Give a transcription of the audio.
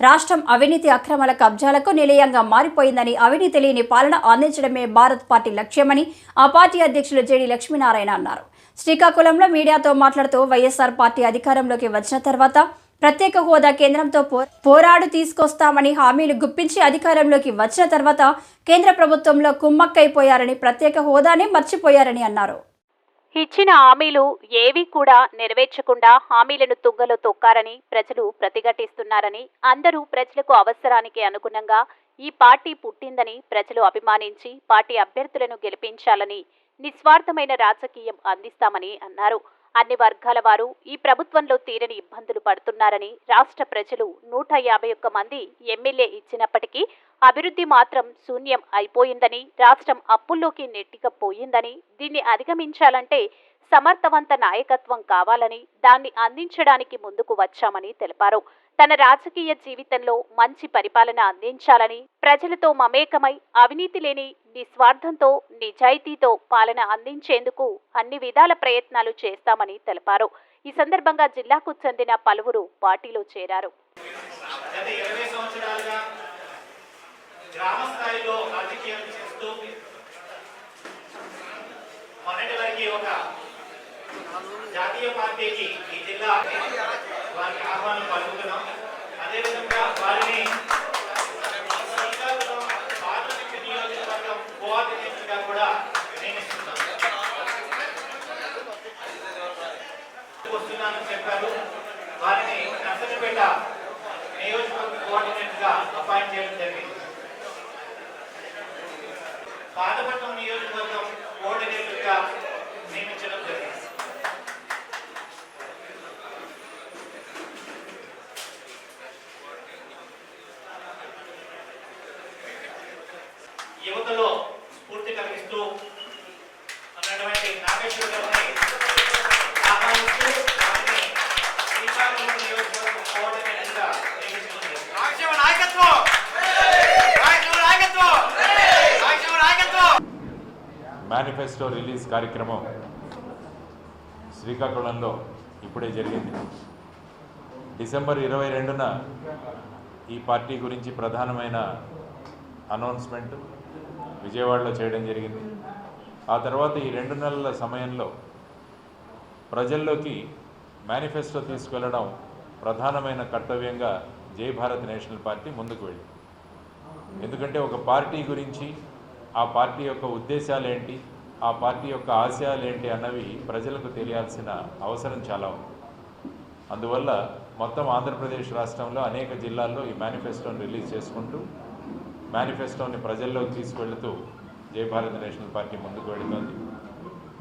రాష్ట్రం అవినీతి అక్రమాల కబ్జాలకు నిలయంగా మారిపోయిందని, అవినీతి లేని పాలన అందించడమే భారత్ పార్టీ లక్ష్యమని ఆ పార్టీ అధ్యక్షులు జెడి లక్ష్మీనారాయణ అన్నారు. శ్రీకాకుళంలో మీడియాతో మాట్లాడుతూ వైఎస్ఆర్ పార్టీ అధికారంలోకి వచ్చిన తర్వాత ప్రత్యేక హోదా కేంద్రంతో పోరాడు తీసుకొస్తామని హామీలు గుప్పించి అధికారంలోకి వచ్చిన తర్వాత కేంద్ర ప్రభుత్వంలో కుమ్మక్కైపోయారని, ప్రత్యేక హోదానే మర్చిపోయారని అన్నారు. ఇచ్చిన హామీలు ఏవీ కూడా నెరవేర్చకుండా హామీలను తుంగలో తొక్కారని ప్రజలు ప్రతిఘటిస్తున్నారని, అందరూ ప్రజలకు అవసరానికి అనుగుణంగా ఈ పార్టీ పుట్టిందని ప్రజలు అభిమానించి పార్టీ అభ్యర్థులను గెలిపించాలని, నిస్వార్థమైన రాజకీయం అందిస్తామని అన్నారు. అన్ని వర్గాల వారు ఈ ప్రభుత్వంలో తీరని ఇబ్బందులు పడుతున్నారని, రాష్ట్ర ప్రజలు 151 మంది ఎమ్మెల్యే ఇచ్చినప్పటికీ అభివృద్ధి మాత్రం శూన్యం అయిపోయిందని, రాష్ట్రం అప్పుల్లోకి నెట్టికపోయిందని, దీన్ని అధిగమించాలంటే సమర్థవంత నాయకత్వం కావాలని, దాన్ని అందించడానికి ముందుకు వచ్చామని తెలిపారు. తన రాజకీయ జీవితంలో మంచి పరిపాలన అందించాలని, ప్రజలతో మమేకమై అవినీతి లేని నిస్వార్థంతో నిజాయితీతో పాలన అందించేందుకు అన్ని విధాల ప్రయత్నాలు చేస్తామని తెలిపారు. ఈ సందర్భంగా జిల్లాకు చెందిన పలువురు పార్టీలో చేరారు. జాతీయ పార్టీకి ఈ జిల్లా వారికి ఆహ్వానం పలుకుతున్నాం. అదేవిధంగా వారిని శ్రీకాకుళం పార్లమెంట్ నియోజకవర్గం కోఆర్డినేటర్గా కూడా నియమిస్తున్నాం. వస్తున్నానని చెప్పారు. వారిని నర్సన్నపేట నియోజకవర్గ కోఆర్డినేటర్గా అపాయింట్ చేయడం జరిగింది. పాతపట్నం నియోజకవర్గం కోఆర్డినేటర్గా నియమించడం జరిగింది. యువతలో స్ఫూర్తి కలిగిస్తూ ఉన్నటువంటి నాగేశ్వర గారిని ఆహ్వానిస్తూ వారిని శ్రీకాకుళం నియోజకవర్గం కోఆర్డినేటర్గా నియమించడం జరిగింది. మేనిఫెస్టో రిలీజ్ కార్యక్రమం శ్రీకాకుళంలో ఇప్పుడే జరిగింది. డిసెంబర్ 22న ఈ పార్టీ గురించి ప్రధానమైన అనౌన్స్మెంట్ విజయవాడలో చేయడం జరిగింది. ఆ తర్వాత ఈ 2 నెలల సమయంలో ప్రజల్లోకి మేనిఫెస్టో తీసుకెళ్లడం ప్రధానమైన కర్తవ్యంగా జై భారత్ నేషనల్ పార్టీ ముందుకు వెళ్ళింది. ఎందుకంటే ఒక పార్టీ గురించి, ఆ పార్టీ యొక్క ఉద్దేశాలు ఏంటి, ఆ పార్టీ యొక్క ఆశయాలు ఏంటి అన్నవి ప్రజలకు తెలియాల్సిన అవసరం చాలా ఉంది. అందువల్ల మొత్తం ఆంధ్రప్రదేశ్ రాష్ట్రంలో అనేక జిల్లాల్లో ఈ మేనిఫెస్టోని రిలీజ్ చేసుకుంటూ మేనిఫెస్టోని ప్రజల్లోకి తీసుకెళ్తూ జై భారత్ నేషనల్ పార్టీ ముందుకు వెళుతోంది.